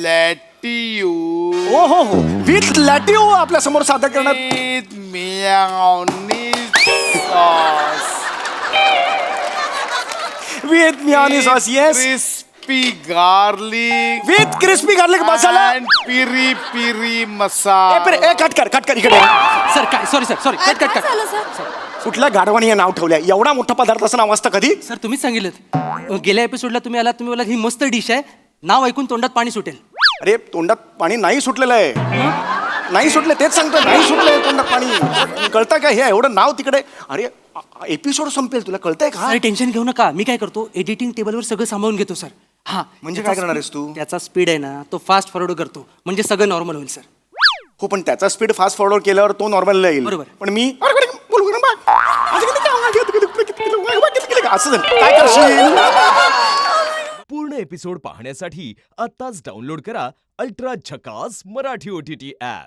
lettuce ओ हो हो with लॅटिओ आपल्या समोर सादर करण्यात with mayonnaise sauce with Miani sauce yes crispy garlic with crispy garlic masala and piri piri masala. Cut कर इकडे सर काय सॉरी कट काय झालं सर? कुठल्या गाढवानी हे नाव ठेवलंय एवढा मोठा पदार्थाचं नाव असतं कधी सर तुम्हीच सांगितलं गेल्या एपिसोडला तुम्ही आलात तुम्ही बोला ही मस्त डिश आहे नाव ऐकून तोंडात पाणी सुटेल अरे तोंडात पाणी नाही सुटलेलं आहे नाही सुटलं तेच सांगतो नाही सुटलंय तोंडात पाणी कळतं का हे एवढं नाव तिकडे अरे एपिसोड संपेल तुला कळतंय का सर टेन्शन घेऊ नका मी काय करतो एडिटिंग टेबलवर सगळं सांभाळून घेतो सर हा म्हणजे काय करणार आहेस तू? त्याचा स्पीड आहे ना तो फास्ट फॉरवर्ड करतो म्हणजे सगळं नॉर्मल होईल सर हो पण त्याचा स्पीड फास्ट फॉरवर्ड केल्यावर तो नॉर्मल येईल बरोबर. पण मी असं झालं. काय करशील पूर्ण एपिसोड पाहण्यासाठी आताच डाउनलोड करा अल्ट्रा झकास मराठी OTT ॲप.